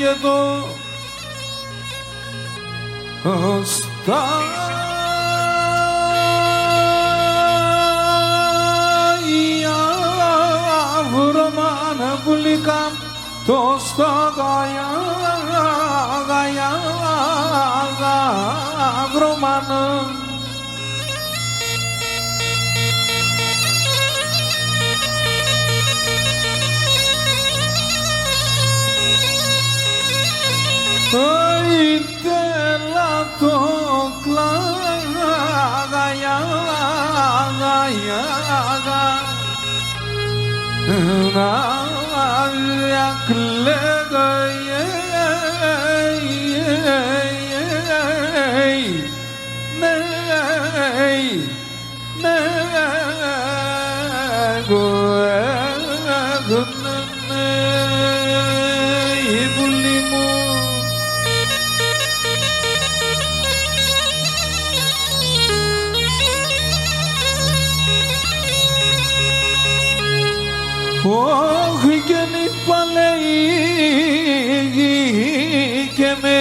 και το σταυρομάνε πουλικά το σταγaya γρομάνε τέλα το κλάγaya να κλαίγαει όχι και μη παλαιεί και με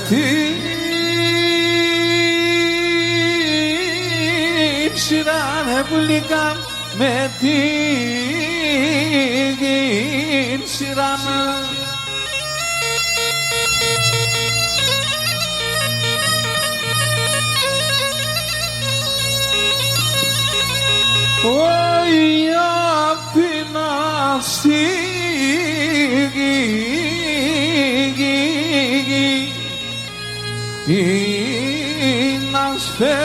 την σειράνε πουλικά με την σειράνε όχι απεινάσει να σφέγει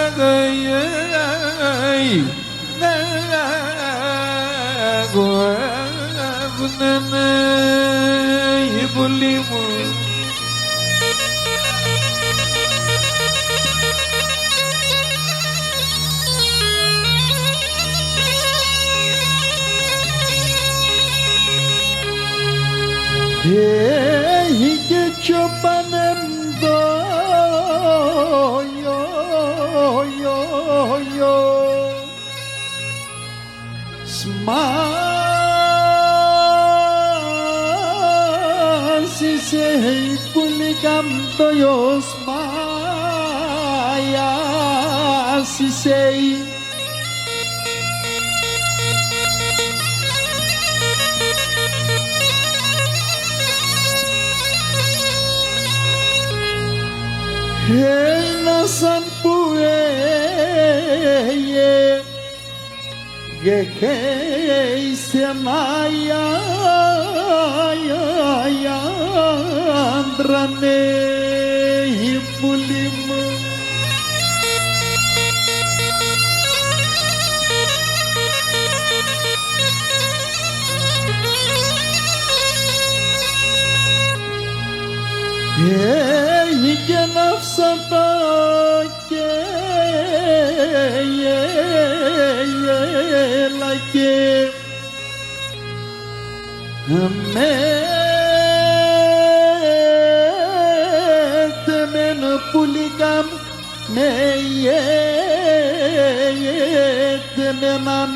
η πουλή μου και τσοπανέντο σμάσισε η πουλή καμπτωιο σμάσισε ένα σαν που σε μάγια άντρανε η πουλή μου και ναύσατα και έλα και με τεμέν πουλικάμ με τεμέναν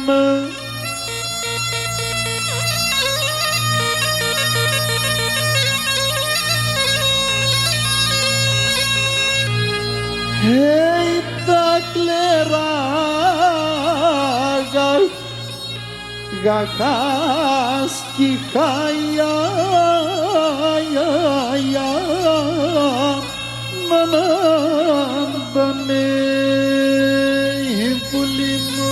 τα κλερά γακάσκι χάια μανάντανε η πουλή μου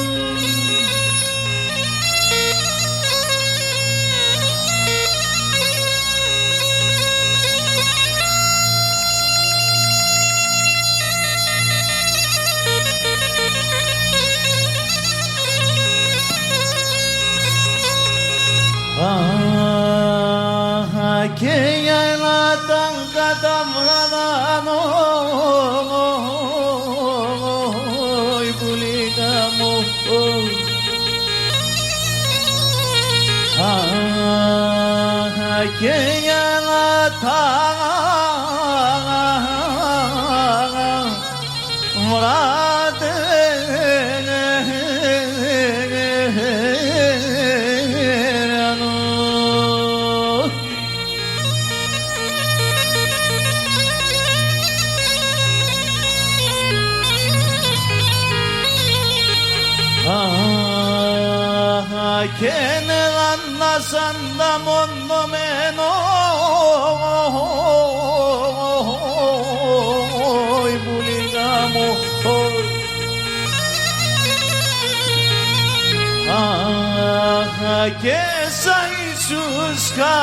και για ελάταν κατά βραδάνο η πουλίκα μου και για ελάταν βράδε και νελάνα σαν τα μοντωμένο η πουλίνα μου και σαν Ιησούς τα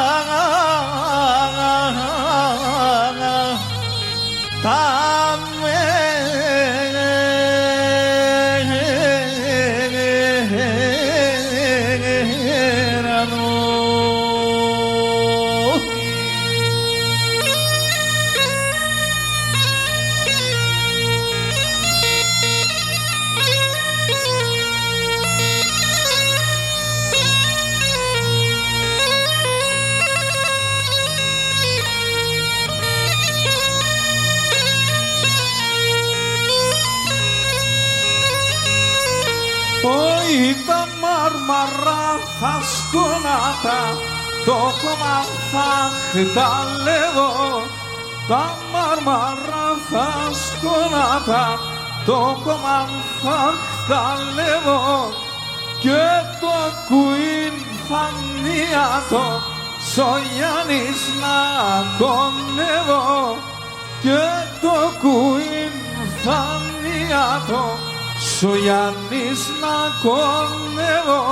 τα μάρμαρα θα σκονάτα, το κομμά θα χταλεύω. Τα μάρμαρα θα σκονάτα, το κομμά θα χταλεύω. Και το κουίν θα νιάτο, σο Γιάννης να κονεύω. Και το κουίν θα νιάτο, σου Γιάννης να κονεύω.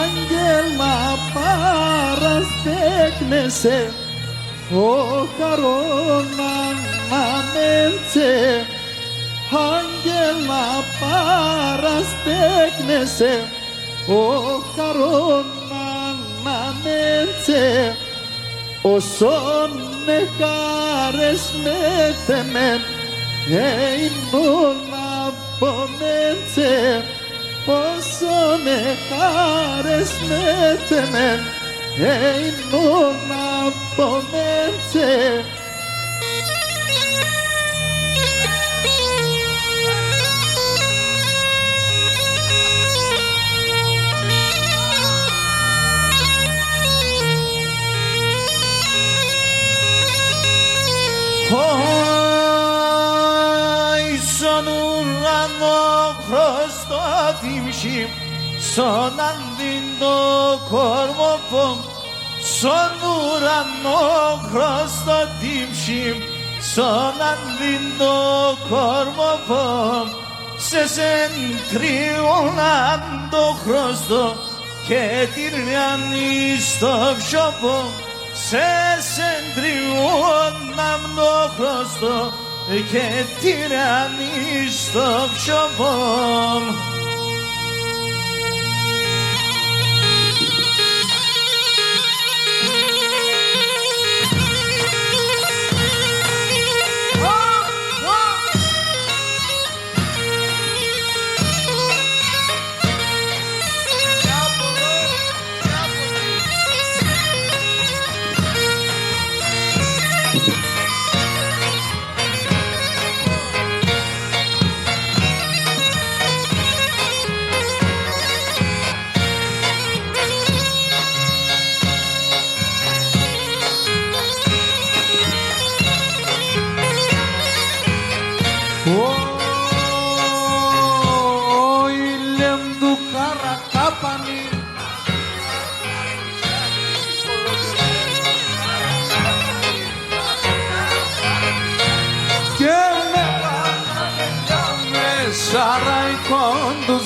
Άγγελα παραστέκνεσαι, ο χαρόν αναμένσε. Άγγελα παραστέκνεσαι, ο χαρόν αναμένσε. Όσον χάρες με θεμεν, εινούν απομέντσε. Όσον χάρες με θεμεν, εινούν απομέντσε. Στον ουρανό χρωστότιμში, στον αντίντο κορμοφό. Στον ουρανό χρωστότιμში, στον αντίντο κορμοφό. Σε σεντριούλαν το χρωστό και τυρνιάνι στο ψωπό. Σε σεντριούλαν το χρωστό και τυρνιάνι στο ψωπό.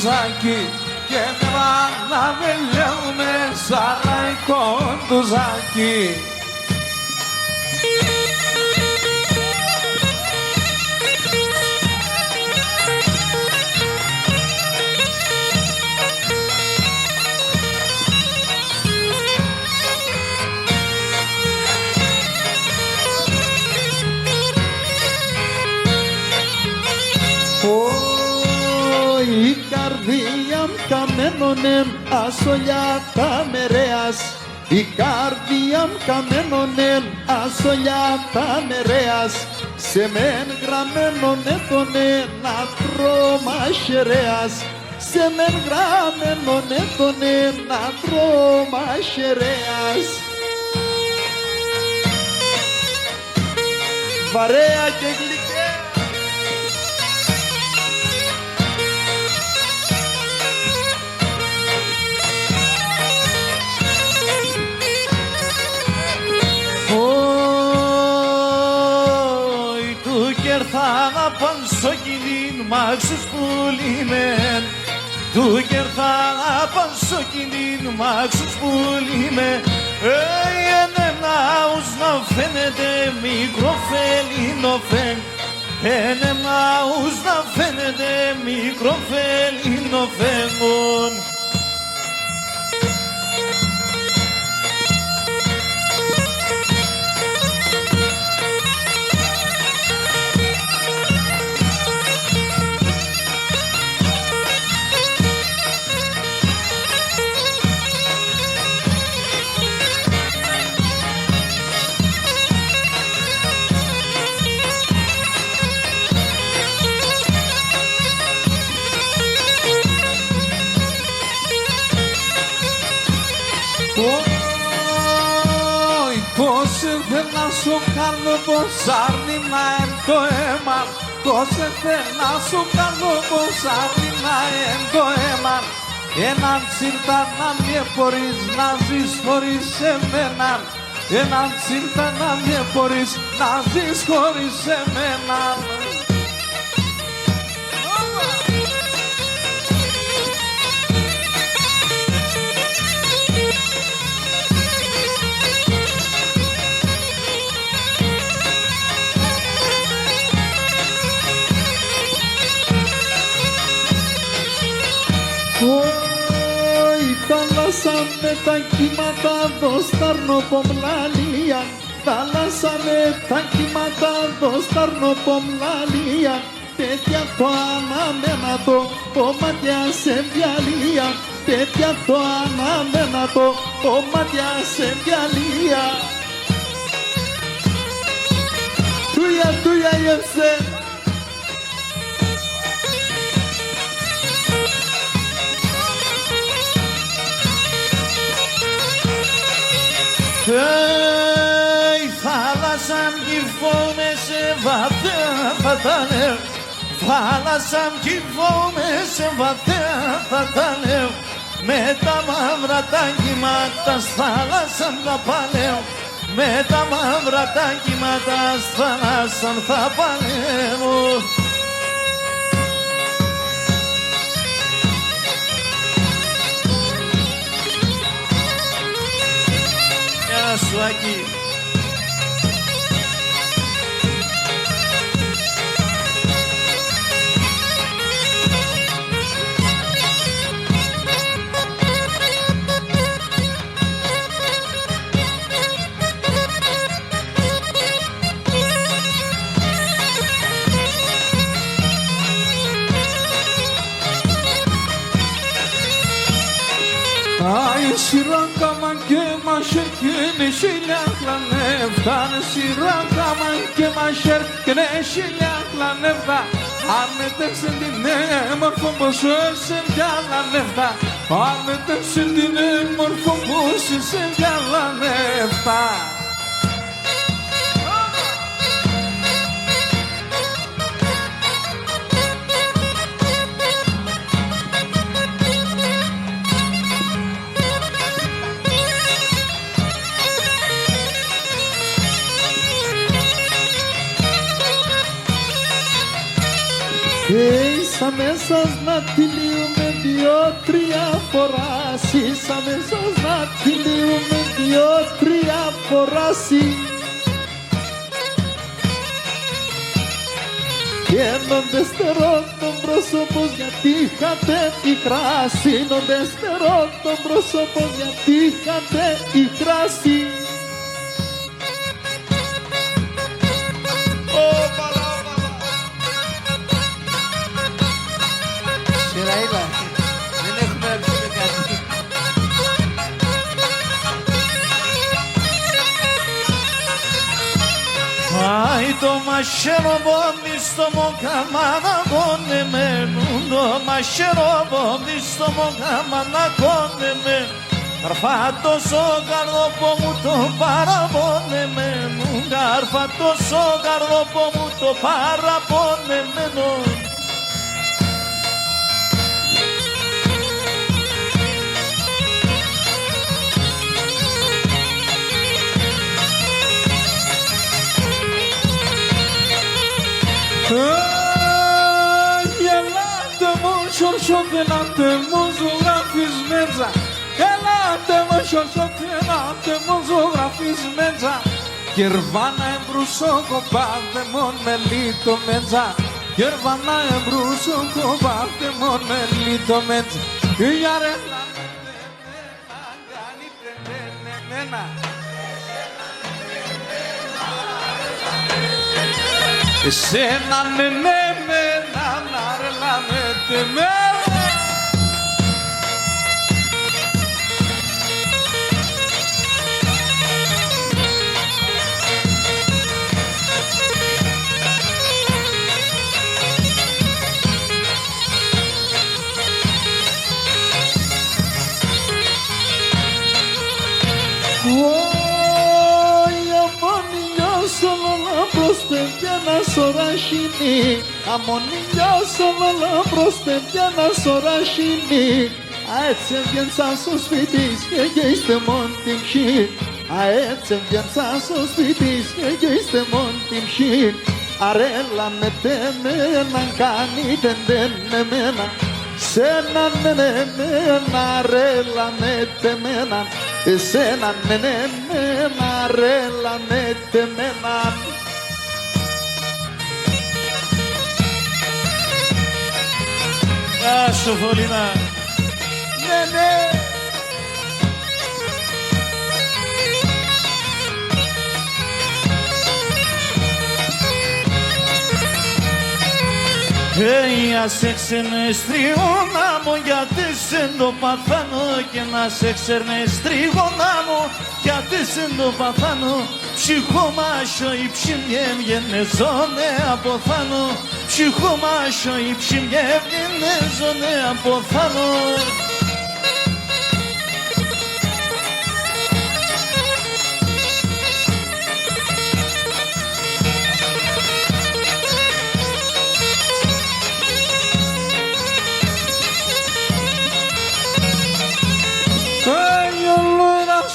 Zaki, que me van a verme sarai con tu zaki. Η καρδία μου καμένη καμένον εν ασολιά τα μερέας, η καρδία μου καμένον εν ασολιά τα μερέας, σε μεν γραμμένον τον ένα τρώμα χερέας, σε μεν γραμμένον τον ένα τρώμα χερέας. Βαρέα και γλυκαία. Όι του κερθάνα παν κινήν μάξους πουλημέν, του κερθάνα παν κινήν μάξους πουλημέν, ενεμάους να φαίνεται μικροφελινοφέν, ενεμάους να φαίνεται μικροφελινοφέν. Πώς ήθελ να σου κάνω πως άρνηνα εν το αίμα, πώς ήθελ να σου κάνω πως άρνηνα εν το αίμα, έναν τσίρτα να με μπορείς να ζεις χωρίς εμένα, έναν τσίρτα να με μπορείς να ζεις χωρίς εμένα. Όι θάλασσα με τα κύματα δω σταρνοπομλαλία, θάλασσα με τα κύματα δω σταρνοπομλαλία, τέτοια το αναμένατο κομμάτια σε διαλία, τέτοια το αναμένατο κομμάτια σε διαλία. Τούια τούια γεύσε. Η θάλασσα κυφώμε σε βαθιά φατανεύ, θάλασσα κυφώμε σε βαθιά φατανεύ, με τα μαύρα τα κύματα θάλασσα θα παλεύω, με τα μαύρα τα κύματα θάλασσα θα παλεύω. Σου εκεί. Ai sirangama ke masher kene shilaklan nefta, sirangama ke masher kene shilaklan nefta, armetek sendine morfom boşur jalan nefta, armetek sendine morfom boşur jalan nefta. Ήσαμε σας να τυλίουμε δυο-τρία φοράς, ήσαμε σας να τυλίουμε δυο-τρία φοράς, και ένονται στερό τον πρόσωπο γιατί είχατε η κράση, ένονται στερό τον πρόσωπο γιατί είχατε η κράση. Σιραήλα, δεν έχουμε το μαχαιροβόδι στο μοκαμανακόνε με το μαχαιροβόδι στο μοκαμανακόνε καρφάτο στο καρδόπο μου το παραπονεμένο καρφάτο στο καρδόπο μου το παραπονεμένο. Ελάτε μου σορσότ, ελάτε μου ζωγραφισμέντσα. Ελάτε μου σορσότ, ελάτε μου ζωγραφισμέντσα. Κερβάνα εμπρούσο κοπάτε μον με λίτο μέτσα. Κερβάνα εμπρούσο κοπάτε μον με λίτο μέτσα. Ιαρε εσένα ναι ναι μένα να ρελανέτε μέρα. Αμονιλιός όλα λαμπρός παιδιά να σωρασίνει. Έτσι έβγαινσα στο σπίτι και είστε μόνοι την ψή. Έτσι έβγαινσα στο σπίτι και είστε μόνοι την ψή. Αρέλα με τεμένα κάνετε εμένα. Σένα εμένα αρέλα με τεμένα. Εσένα εμένα αρέλα με τεμένα. Γεια σου Φωλίνα. Ναι, ναι. Ας σε ξένες τριγώνα μου γιατί σε το παθάνω και να σε ξένες τριγώνα μου γιατί σε το παθάνω ψυχομάσιο η ψημιέβγαινε ζώνε από θάνο ψυχομάσιο η ψημιέβγαινε ζώνε από θάνο.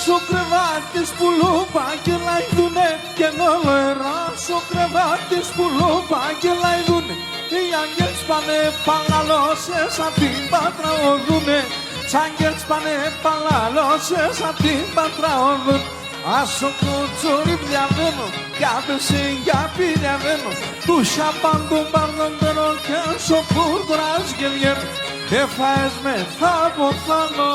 Στο κρεβάτι που λούπα και λαϊδούνε και νολερά στο κρεβάτι που λούπα και λαϊδούνε οι άγγελς πάνε παλαλώσες απ' την Πάτρα οδούνε σ' άγγελς πάνε παλαλώσες απ' την Πάτρα οδούνε ας το κοτσούρι διαβαίνω κι άπεσε για πηλιαβαίνω τους απάντων παρδοντέρω και στο κούρδρας και βγαίνω έφαες με θα αποθάνω.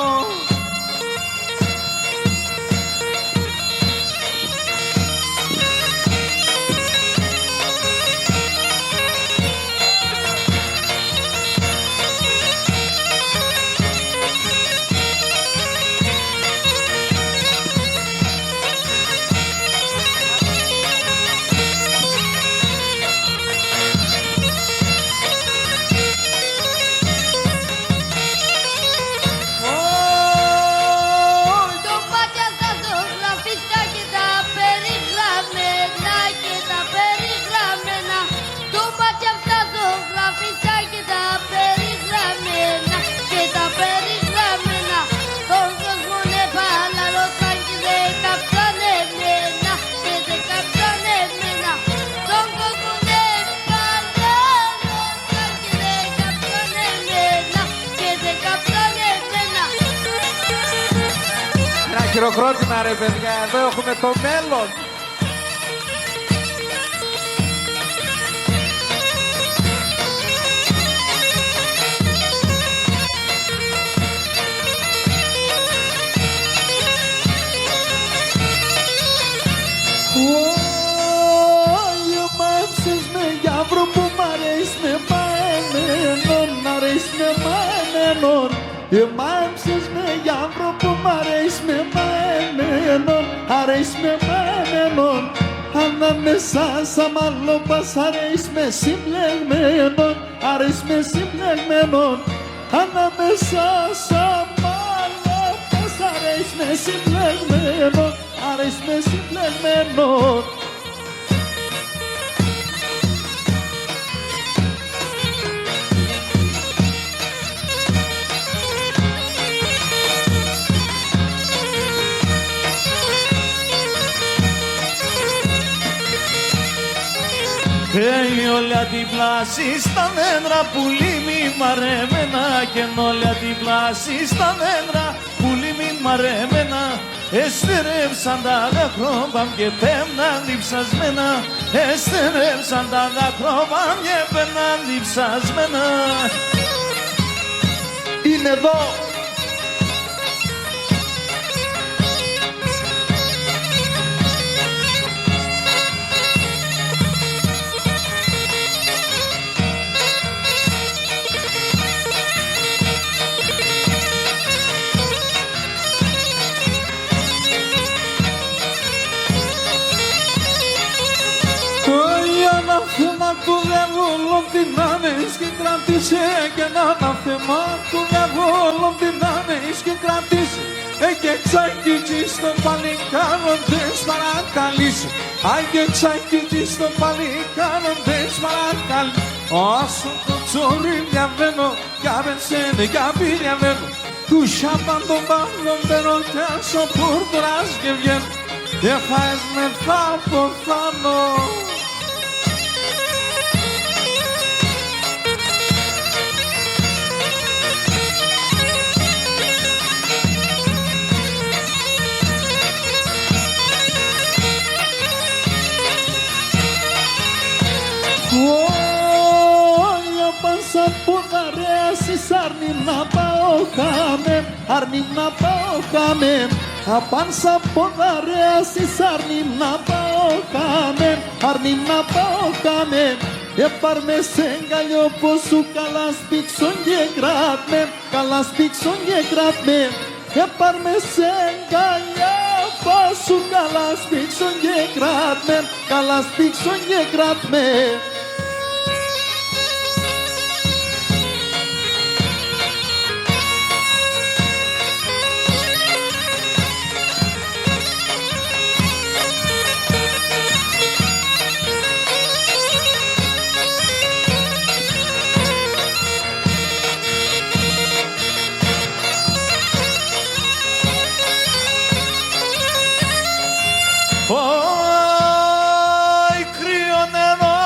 Χειροκρότημα ρε παιδιά, εδώ έχουμε το μέλλον. Μάψες με γιάβρο που μ' αρέσει με μάνενον, μ' αρέσει με μάνενον. Μάψες με γιάβρο που μ' αρέσει με μάνενον, αρέσει με μάνενον. ανάμεσα σαν μάλλον πας αρέεις με συμπλεγμένον, αρέεις με συμπλεγμένον. Ανάμεσα σαν μάλλον πας αρέεις με συμπλεγμένον, αρέεις με συμπλεγμένον. Όλα την πλάση στα δέντρα πουλί μη μαρεμένα και όλα την πλάση στα δέντρα πουλί μη μαρεμένα εστερεύσαν τα δάκρυα και πέμναν διψασμένα εστερεύσαν τα δάκρυα και πέμναν διψασμένα. Είναι εδώ. Ανάθεμα του διαβόλου την άνες και κράτησε και ένα ανάθεμα του διαβόλου την άνες και κράτησε και ξακίτσι στο παλικάρον τες παρακαλήσει και ξακίτσι στο παλικάρον τες παρακαλήσει. Όσο το τσόρι διαβαίνω κι αβεσένε κι απειδιαβαίνω του σάπαν τον πάνω μπαίνω κι άσο πουρτουράς και βγαίνω και φάες με θα αποθάνω. Όλια πάσα ποδαρέας άρνη να πάω χάμε, άρνη να πάω χάμε. Απάνσα ποδαρέας άρνη να πάω χάμε, άρνη να πάω χάμε. Έπαρ με σε εγκαλιό πως σου καλά σπίξον και κράτ με, καλά σπίξον και κράτ με. Έπαρ με σε εγκαλιό πως σου καλά σπίξον και κράτ με, καλά σπίξον και κράτ με. Ωι κρύο νερό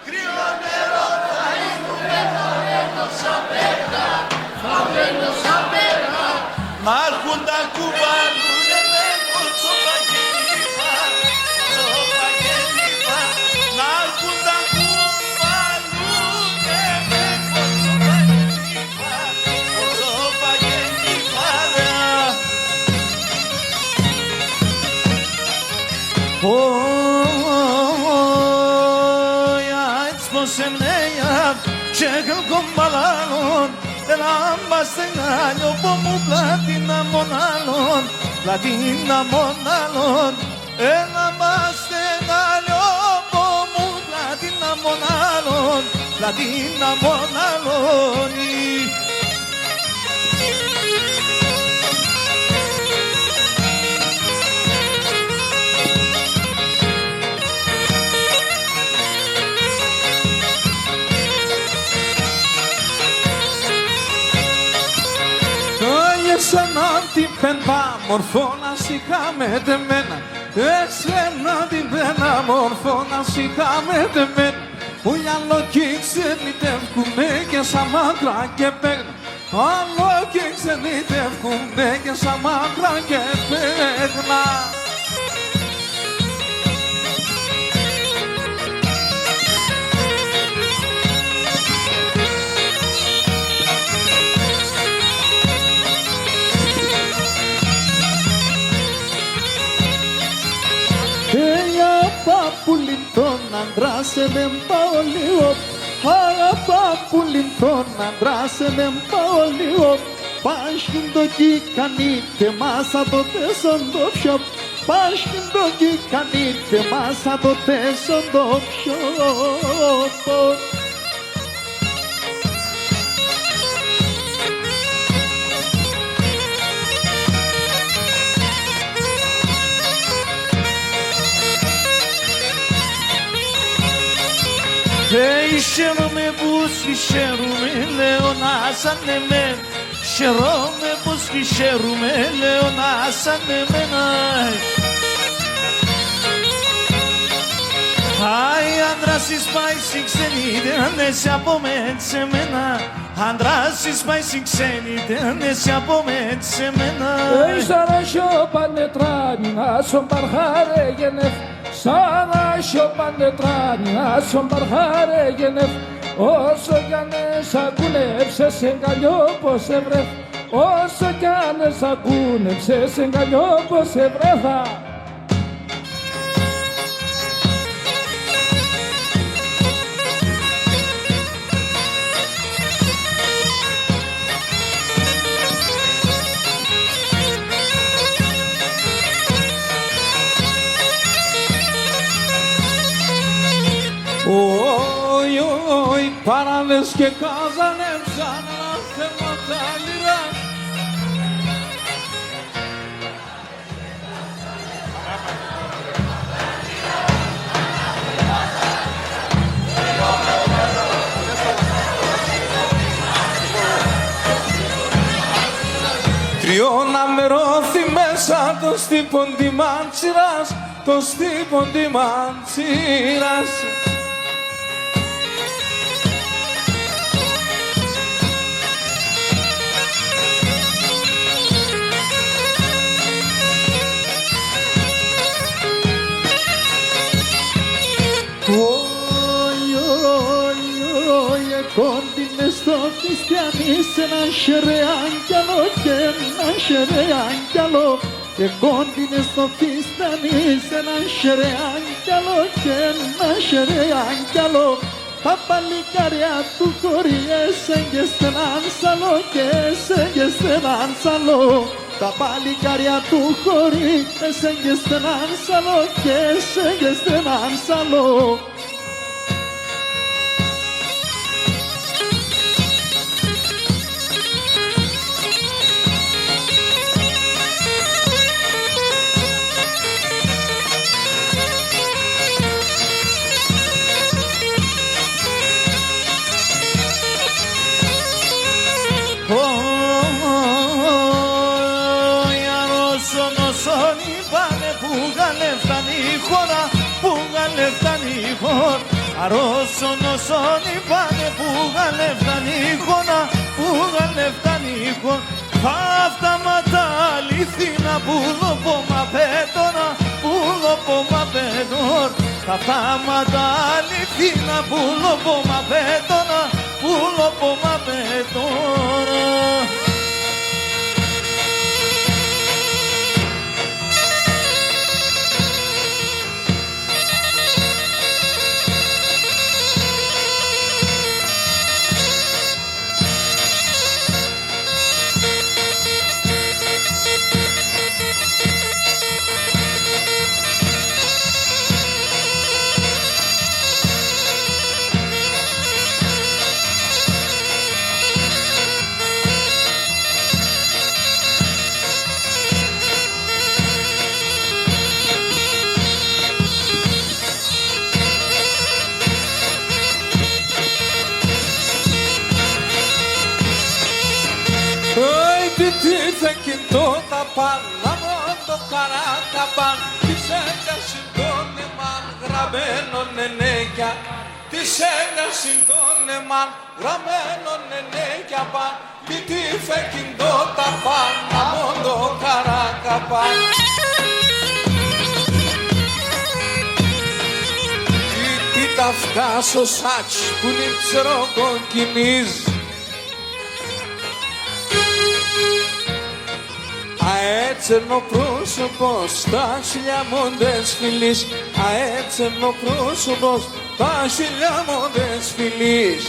κρύο νερό θα ήμουν θαμένος σαν πέτρα, θαμένος σαν πέτρα. Μ' άρχουν τα κουβαλούνε με κοτσόπα και λίπα, κοτσόπα και λίπα. Μ' άρχουν τα κουβαλούνε με κοτσόπα και λίπα, κοτσόπα και λίπα. Ωι έτσι πως εμνέια και γλυκόν μπαλάλων ελάμπα στεγνάλιο που μου πλατίνα μονάλων, πλατίνα μονάλων. Ελάμπα στεγνάλιο που μου πλατίνα μονάλων, πλατίνα μονάλων. Εσένα την πένα μορφό να σηκάμε τεμένα, εσένα την πένα μορφό να σηκάμε τεμένα. Που οι άλλοι ξενιτεύκουνε και σαν μάτρα και πένα, άλλοι ξενιτεύκουνε και σαν μάτρα και πένα. Πουλιν τον άντρα σε με παολιό, αγαπά πουλιν τον άντρα σε με παολιό. Πάσχυντο κανείτε μας από τέσσον το πιο. Πάσχυντο κανείτε μας από τέσσον το πιο. Χαίρομαι πως χαίρομαι, λέω να σαν εμένα. Χαίρομαι πως χαίρομαι, λέω να σαν εμένα. Αι, άντρας εις πάει στη ξένη, δεν εσύ από μένα. Άντρας εις πάει στη ξένη, δεν εσύ από μένα. Σαράσιο πανετράνι, άσον παρχάρε γενεφ. Σαράσιο πανετράνι, άσον παρχάρε γενεφ. Όσο κι αν σ' ακούνεψε σε εγκαλιό πως ευρεθ. Όσο κι αν σ' ακούνεψε σε εγκαλιό πως ευρεθα. Όι, όι, παράδες και κάζανεψαν ανάθεματα λυρά. Τριών αμερώθη μέσα το στύπον τη μάντσιρας, το στύπον τη μάντσιρας. Κόντινε στο χριστιανί σε έναν σερεάγγελο και έναν σερεάγγελο. Και κόντινε στο χριστιανί σε έναν σερεάγγελο και έναν σερεάγγελο. Τα παλικάρια του χωρί έσεγγε στενάν σαλό και έσεγγε στενάν σαλό. Τα παλικάρια του χωρί έσεγγε στενάν σαλό και έσεγγε στενάν σαλό. Αρώσον όσον είπανε που γαλεύταν η χώρα, που γαλεύταν η χώρα. Αυτάματα αληθίνα που λοπόμα πέτωνα, που λοπόμα πέτωνα. Αυτάματα αληθίνα που λοπόμα πέτωνα, που λοπόμα πέτωνα. το καράκαπαν της έγιας συντόνεμαν γραμμένον ενέκια της έγιας συντόνεμαν γραμμένον ενέκια παν τι τι φεκιντό τα παν αμόν το καράκαπαν τι τα φτάσω σάτς που νύψερο κοκκινίζει αέτσενο πρόσωπος, τα χιλιάμοντες φιλής αέτσενο πρόσωπος, τα χιλιάμοντες φιλής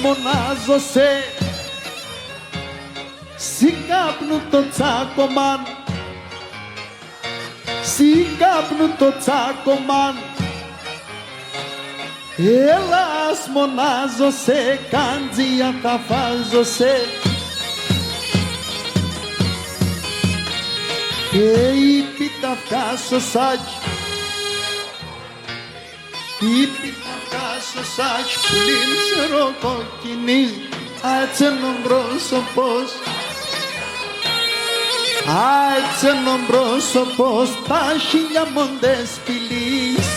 μονάζωσε συ κάπνου το τσάκομαν, συ κάπνου το τσάκομαν. Έλας μονάζωσε, κάντζια τα φάζωσε και η πίτα φτάσω σάκι, η πίτα φτάσω σάκι που λύνσερο κοκκινής ατσένον πρόσωπος, ατσένον πρόσωπος τα χίλια μοντές πυλής.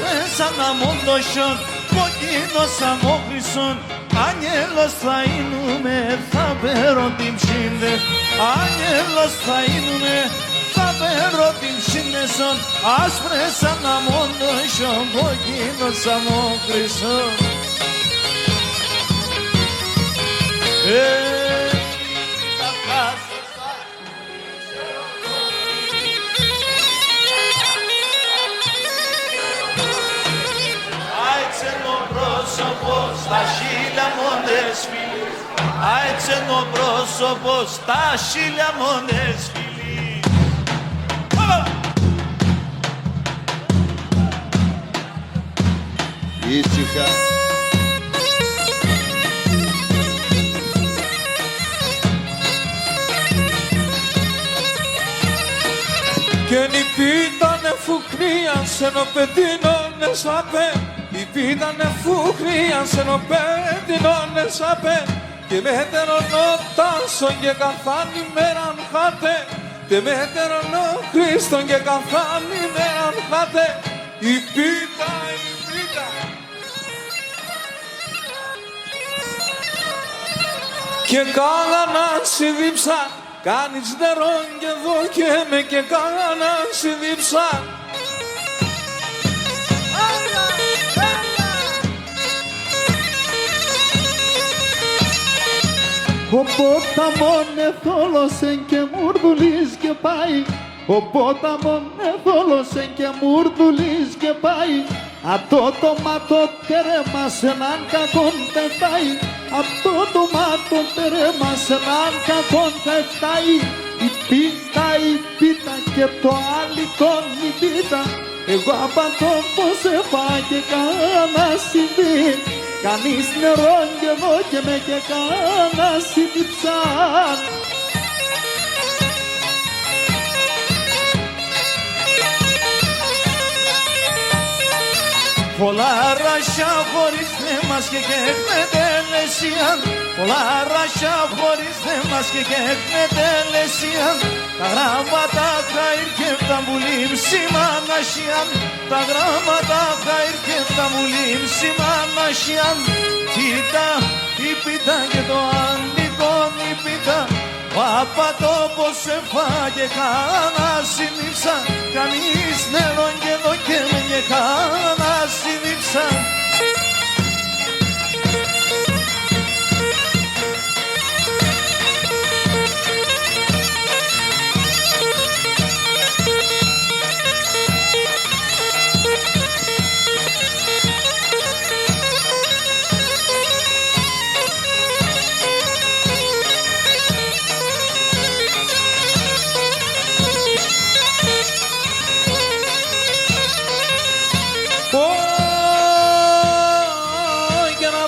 Μέσα να μου δώσουν κοκκίνος αμόχρυσον, άγγελος θα είνουμε, θα πέρω την ψήντε. Άγγελος θα είνουμε, θα πέρω την ψήνεσον, άσπρεσα να μου δώσουν κοκκίνος αμόχρυσον. Στα χίλια μόνες φίλοι, αέτσενο πρόσωπο στα χίλια μόνες φίλοι. Ήσυχα. Και νυπήτανε φουκνίαν σε νοπεντίνονε σαπέ, νυπήτανε φουκνίαν σε νοπεντίνονε σαπέ, και μέτερον ο τάσον και καθάν ημέραν χάτε, και μέτερον ο Χριστόν και καθάν ημέραν χάτε, η πίτα, η πίτα. Και κάγανα συνδύψα, κάνεις νερόν και εδώ και με και κάγανα συνδύψα. Ο ποταμόν εθόλωσεν και μουρδουλής και πάει, ο ποταμόν εθόλωσεν και μουρδουλής και πάει, αυτό το μάτο τέρεμα σε έναν κακόν τεφτάει, αυτό το μάτο τέρεμα σε έναν κακόν τεφτάει, η πίτα και το αλικόν η πίτα, εγώ απαντώ πως έφαγε κανένα συμβεί, κανείς νερόν και εδώ και με και κανένα συνδυψάν. Πολλά ράσια χωρίς θέμας και εκτελεσίαν, πολλά ράσια χωρίς θέμας και εκτελεσίαν, τα γράμματα χαΐρ και τα βουλήμ σημανασίαν, τα γράμματα χαΐρ και τα βουλήμ σημανασίαν, κοίτα η πίτα και το αλικόν η πίτα, ο απατόπος έφαγε κανένα συνήψα, κανείς νερόν και εδώ και με και κανένα συνήψα.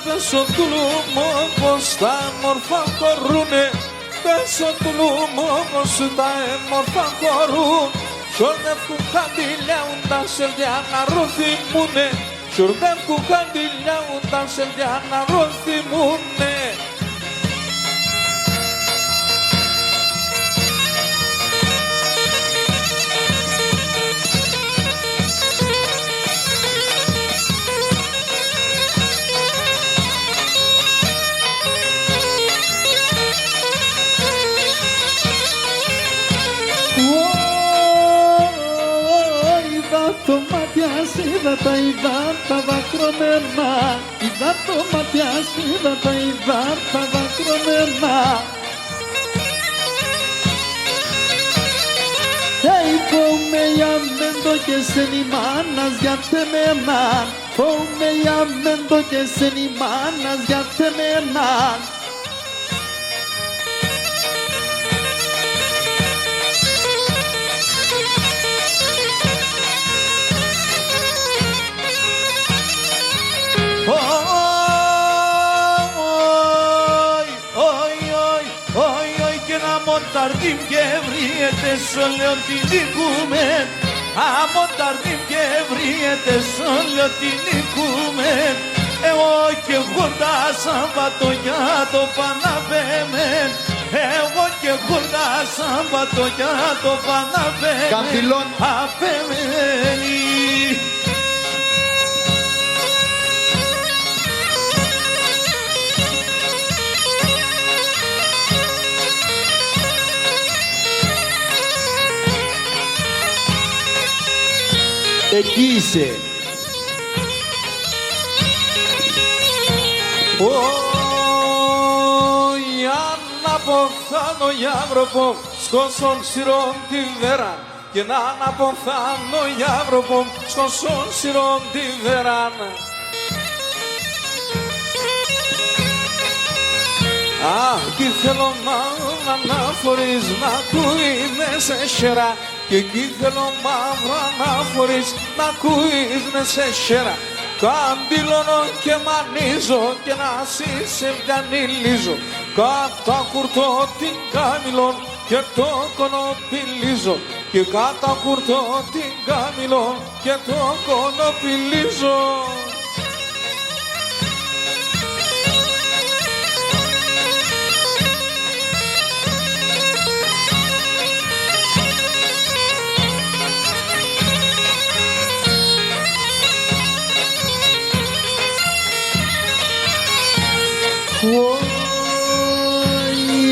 Πέσω του λουμού πως τα έμορφα χωρούνε, πέσω του λουμού πως τα έμορφα χωρούν, σορδεύκουν χαντιλιάουν τα σελδιά να ρωθυμούνε, σορδεύκουν χαντιλιάουν τα σελδιά να ρωθυμούνε. Το μάτια ματιάς, είδα τα δακρυμένα. Είδα το ματιάς, είδα τα δακρυμένα. Φόουμε για μέντο και σεν η μάνας για τεμένα. Φόουμε για μέντο και σεν η μάνας για τεμένα. Αμονταρδίμ και βριέται σ' όλο την νικούμε. Αμονταρδίμ και βριέται σ' όλο την νικούμε. Εγώ και εγώ τα Σαββατογιάτο παναπέμεν. Εγώ και εγώ τα Σαββατογιάτο παναπέμεν. Καμπυλών απέμενει. Εκεί είσαι. Για να αποθάνω για βροπό σκόσον σειρών τη βέρα. Και να αποθάνω για βροπό σκόσον σειρών τη βέρα. Αχ, κι θέλω να αναφορείς να ακούεις σε σέρα. Και εκεί θέλω μαύρα να φορείς να ακούεις με σε σέρα. Καμπυλώνω και μανίζω και να σε πιανιλίζω. Κατακουρτώ την καμιλών και το κονοπιλίζω. Και κατακουρτώ την καμιλών και το κονοπιλίζω.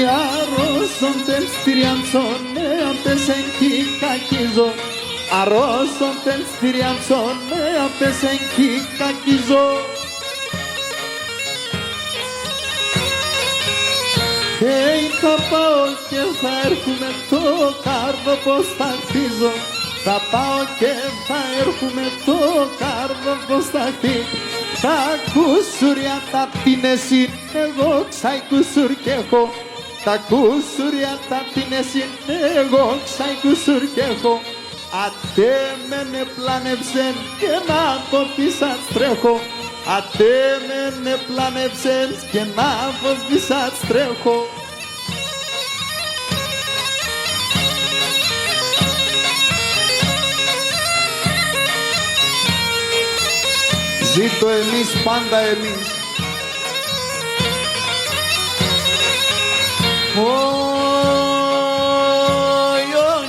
Αρρώσονται στυριαντσόνε απες εν κι κακίζω. Αρρώσονται στυριαντσόνε απες εν κι κακίζω. Θα πάω και θα έρχομαι το κάρδο πως θα χτίζω. Θα πάω και θα έρχομαι το κάρδο πως θα χτίζω. Τα κουσουριά τα πίνεσαι, εγώ ξάι κουσουρ κι έχω. Τα κουσουριά τα πίνεσαι, εγώ ξάι κουσουρ κι έχω. Ατέ με πλάνευσεν και να από πίσω τρέχω. Ατέ με πλάνευσεν και να από πίσω τρέχω. Ζήτω εμείς, πάντα εμείς.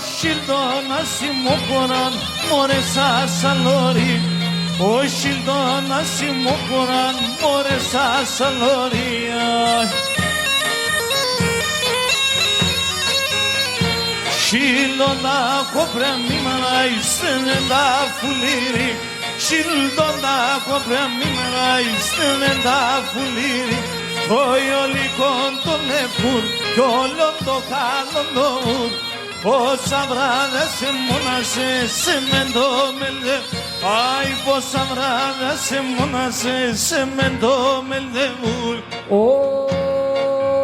Όχι τον ασημόχωραν μωρέ σας αλόρι. Όχι τον ασημόχωραν μωρέ σας αλόρι. Σιλόνα κόπρε μη μανάει στενέντα φουλήρι. Σιλόνα κόπρε μη μανάει στενέντα φουλήρι. Το ιολικόν τον επουρ κι όλον το χάλον το ουρ. Πόσα βράδια σε μόνασε σε μεντό μελδε. Άι πόσα βράδια σε μόνασε σε μεντό μελδεβούλ. Όι,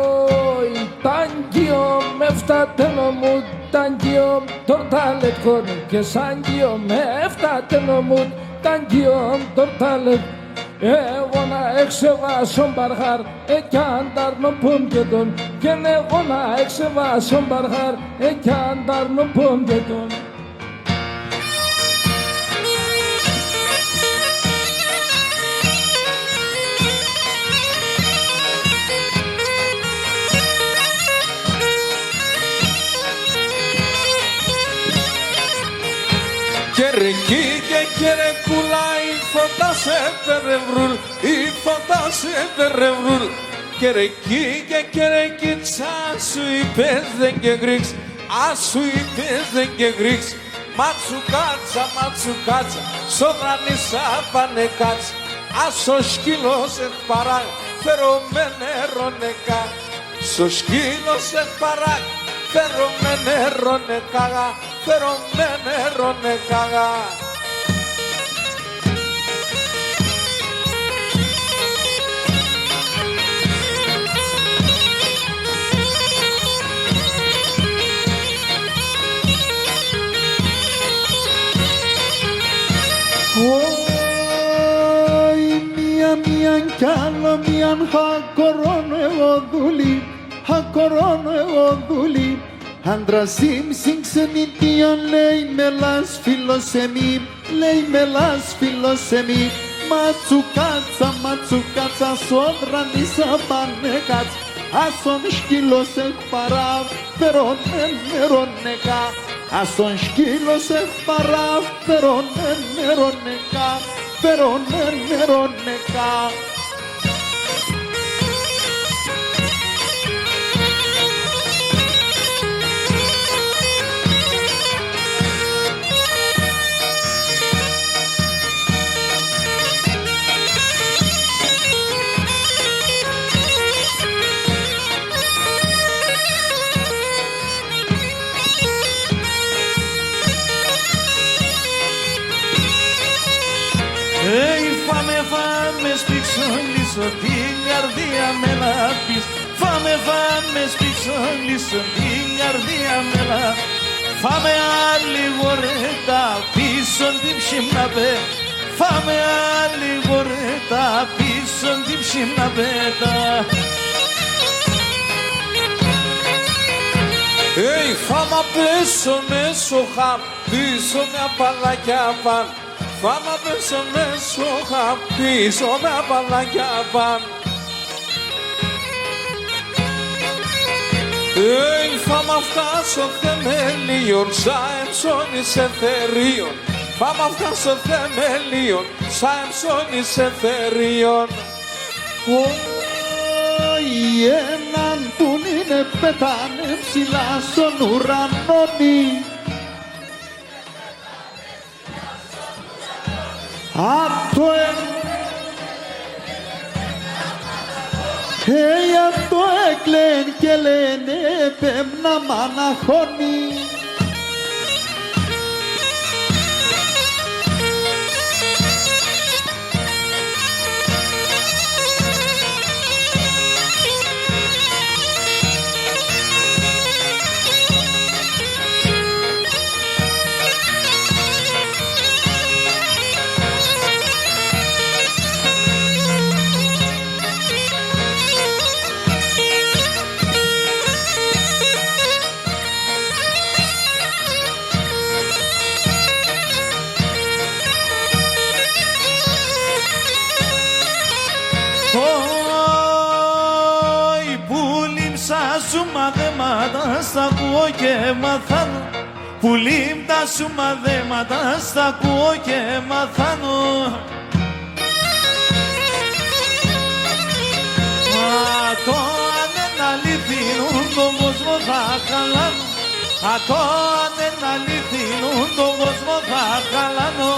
τάγκιο με φτάτενο μου, τάγκιο τορτάλετκον και σάγκιο με φτάτενο μου, τάγκιο τορτάλετ. Εγώ να εξεβάσω μπαρχάρ, κι αντάρνω πόντετον. Και εγώ να εξεβάσω μπαρχάρ, κι αντάρνω πόντετον. Κερκί και κερεκούλα η φωτά σε περευρούλ, η φωτά σε περευρούλ. Κερκί και κερεκίτσα σου είπες δεν και γρίξ, ας σου είπες δεν και γρίξ. Ματσουκάτσα, ματσουκάτσα, στο δρανίσα πάνε κάτσα. Άσο σκύλος παράγει, φέρω με νερό νεκά. Στο σκύλος παράγει, φέρω με νερό νεκά. Φέρω με νερό νεκά. Μίαν κι άλλο μίαν χακορώνω εγώ δούλη, χακορώνω εγώ δούλη. Άντρας ξενιτίαν λέει μελάς φιλοσεμή, λέει μελάς φιλοσεμή. Ματσουκάτσα, ματσουκάτσα, σόδρα νίσα πάνε κάτσα. Άσον σκύλος εκ παράφερον νερό νεκά. Άσον σκύλος εκ παράφερον νερό νεκά. Φέρον νερό νεκά. Φάμε σπίξω, λύσω την καρδία με να πεις. Φάμε σπίξω, λύσω την καρδία με να. Φάμε άλλη βορέτα πίσω την ψημνα πέ. Φάμε άλλη βορέτα πίσω την ψημνα πέτα. Φάμα πέσω μέσω χαμ, πίσω μια παλάκια παν. Φάμα πέσω μέσω χαμ, πίσω μια παλάκια παν. Φάμα φτάσω θεμελίων, σαν εμψώνης εθερίων. Φάμα φτάσω θεμελίων, σαν εμψώνης εθερίων. Έναν που είναι πετάνε ψηλά στον ουρανόνι. Απ' το απ' το έκλαιν και λένε πέμνα μαναχώνει. σου μαθήματα στα ακούω και μαθάνω. Πουλήμ τα σου μαθήματα στα ακούω και μαθάνω. Μα το αν δεν αληθινούν τον κόσμο θα χαλάνω. Μα το αν δεν αληθινούν τον κόσμο θα χαλάνω.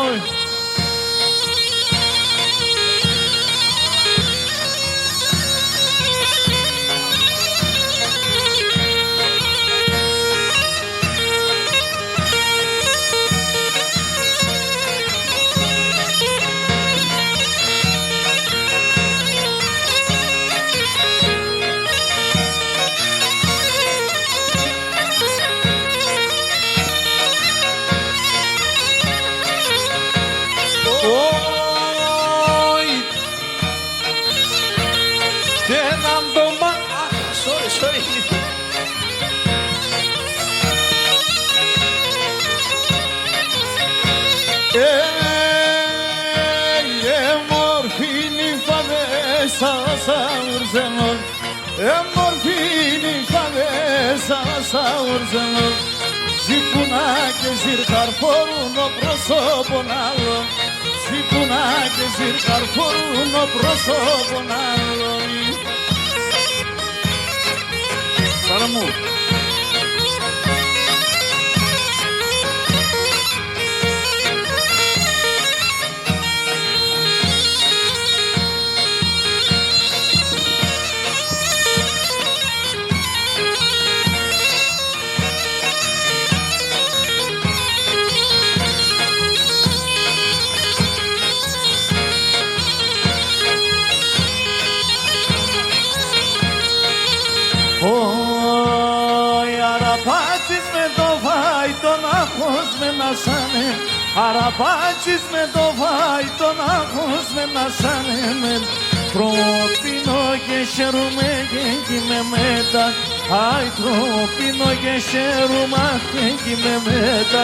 Ζήπουνά και ζυρκαρφόρουν ο πρόσωπον άλλο. Ζήπουνά και ζυρκαρφόρουν ο πρόσωπον άλλο. Σάρα μου. άχος με νασάνε, αραπάτσις με το βάι τον άχος με νασάνε. Τροπίνο και χαίρομαι και με μετά, αι τροπίνο και χαίρομαι και με μετά.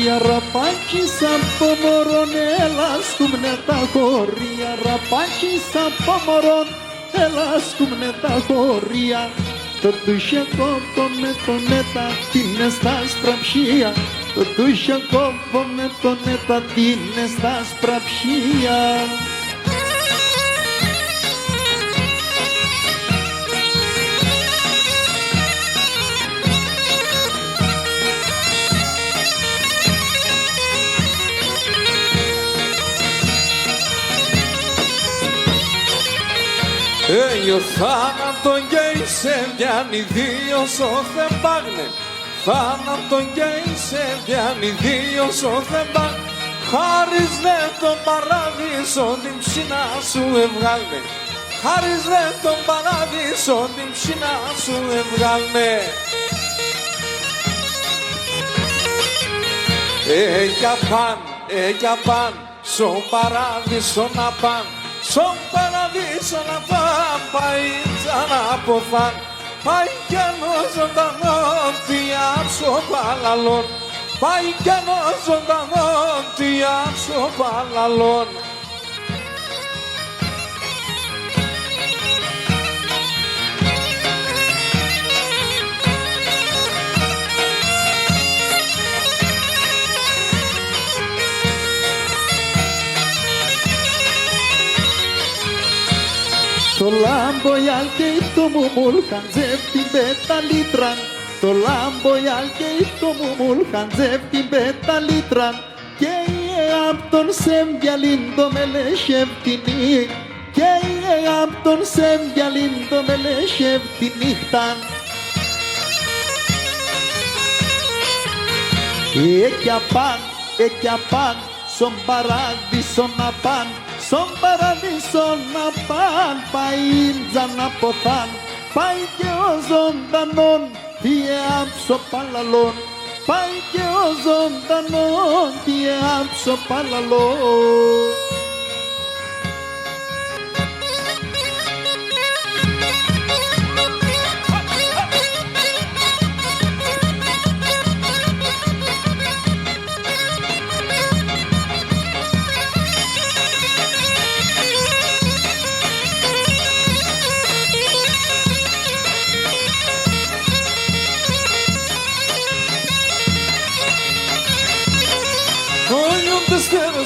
Οι αραπάκης από μωρόν, έλα σκούμνε τα χωρία. Αραπάκης από μωρόν, έλα σκούμνε τα χωρία. Το τούσια κόβω με τον έτα, την στα σπραψία. Το τούσια κόβω με τον έτα, την στα σπραψία. Έγιο θάνατον και είσαι διάνει δύο σώθεν πάγνε. Θάνατον και είσαι διάνει δύο σώθεν πάγνε. Χάρις δε τον παράδεισο την ψινά σου ευγάλνε. Χάρις δε τον παράδεισο την ψινά σου ευγάλνε. Έγια παν, στον παράδεισο να παν. Στον παραδείσο να παν, πάει ξανά από φαν. Πάει κι ανώ ζωντανόν, τι άψω παλαλόν. Πάει κι ανώ ζωντανόν, τι άψω παλαλόν. Το λάμπο και το μουμούλ χαντζεύει την πεταλίτραν. Το λάμπο και το μουμούλ χαντζεύει την πεταλίτραν. Και απ' τον σεμβιαλίν το μελεσχεύτηνη. Και απ' τον σεμβιαλίν το μελεσχεύτη νύχταν. Εκια παν, στον παράδεισο να παν. Στον παραδείσο να παν, πάει να ποθάν. Πάει και ο ζωντανόν, τι άψω παλαλόν. Πάει και ο ζωντανόν, τι άψω παλαλόν.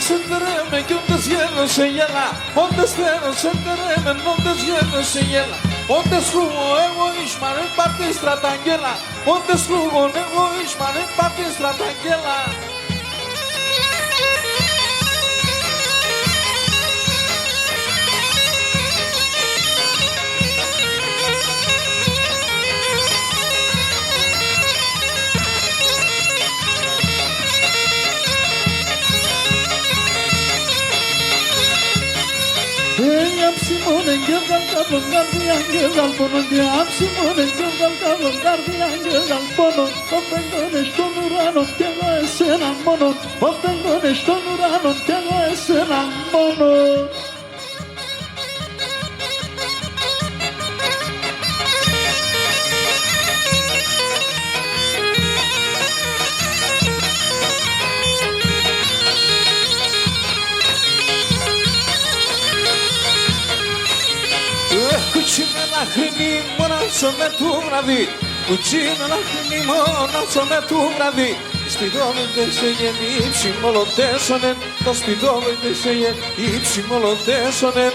Se enterreme, que un deshielo se hiela. Onde estero se enterreme, un deshielo se hiela. Onde escrugo egoísman en parte estratangela. Onde escrugo egoísman en parte estratangela. Amsimonen gözal kadın gardiyan gözal bunun diye Amsimonen gözal kadın gardiyan gözal bunun Oftengon eşton uranon tego esenan bunun Oftengon eşton uranon tego esenan bunun. Κουτσίνα να χρυνεί μονάξω με του βραδύ. Κουτσίνα να χρυνεί μονάξω με του βραδύ. Σπιδόβεται σε γεννή ψημολοτέσονεν. Το σπιδόβεται σε γεννή ψημολοτέσονεν.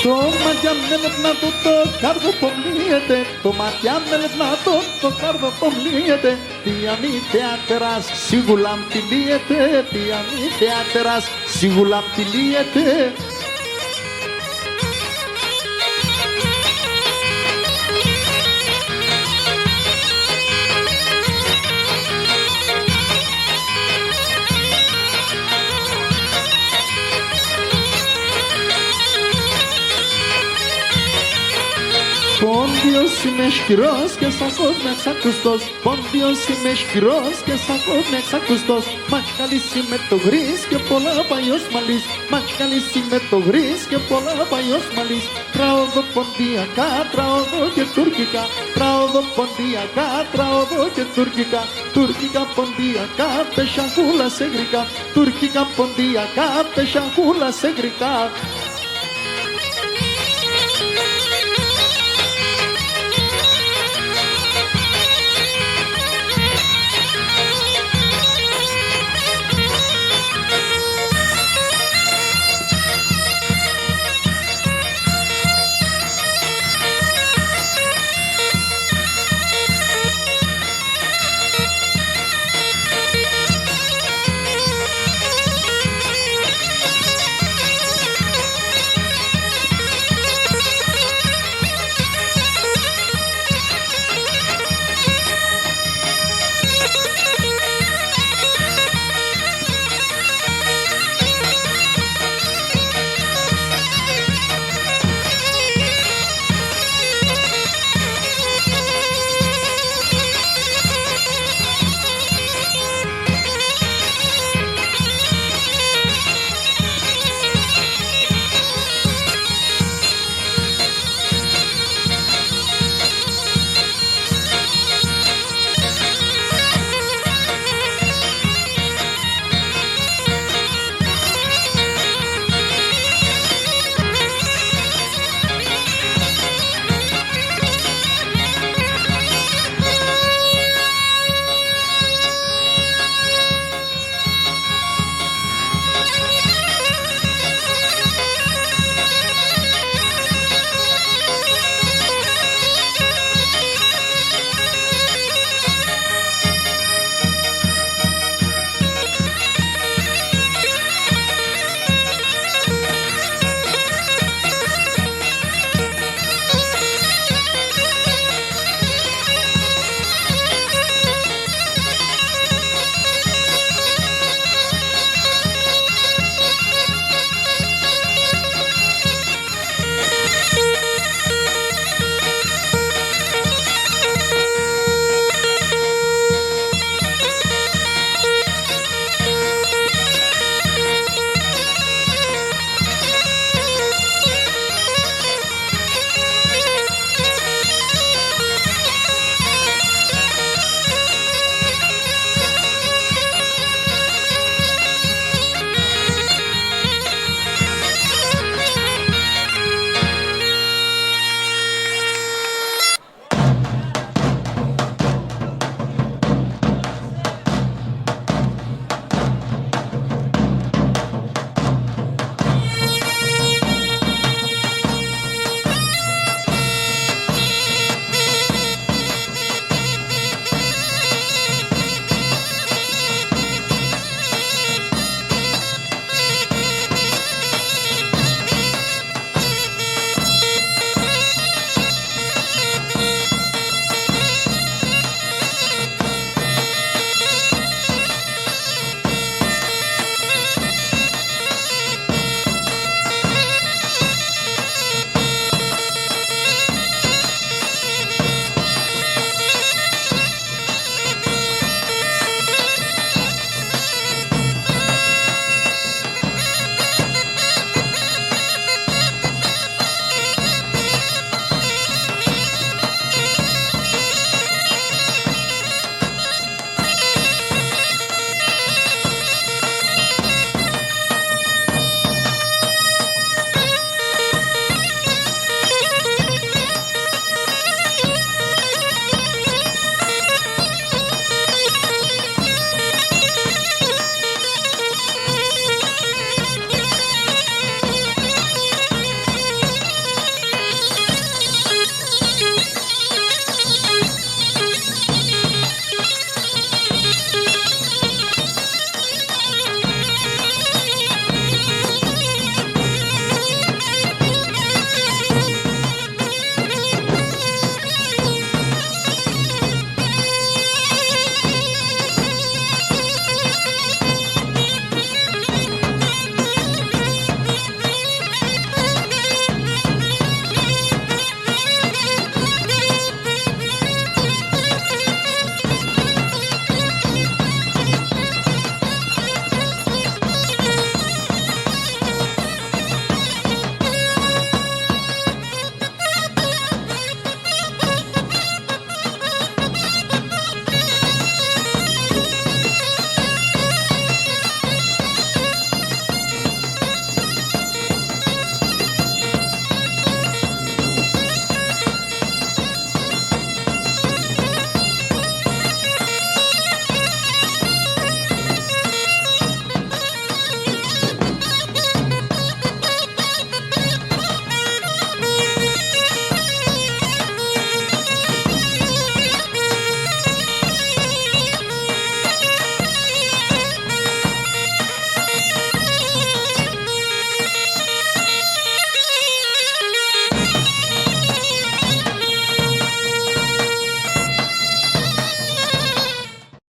Το μάτια με λεπτά το κάρδο pomlijete, το μάτια με λεπτά το κάρδο pomlijete, τι αμύθια τεράς σίγουλα μτυλίεται, τι αμύθια τεράς σίγουλα μτυλίεται. Πόντιος είμαι ισχυρός και σακός με εξακουστός. Πόντιος είμαι ισχυρός και σακός με εξακουστός. Μαχαλής είμαι το γρής και πολλά παλιός μαλλής. Μαχαλής είμαι το γρής και πολλά παλιός μαλλής. Τραόδο ποντιακά, τραόδο και τουρκικά. Τραόδο ποντιακά, τραόδο και τουρκικά. Τουρκικά ποντιακά, πεσαγούλα σε γρικά. Τουρκικά ποντιακά, πεσαγούλα σε γρικά.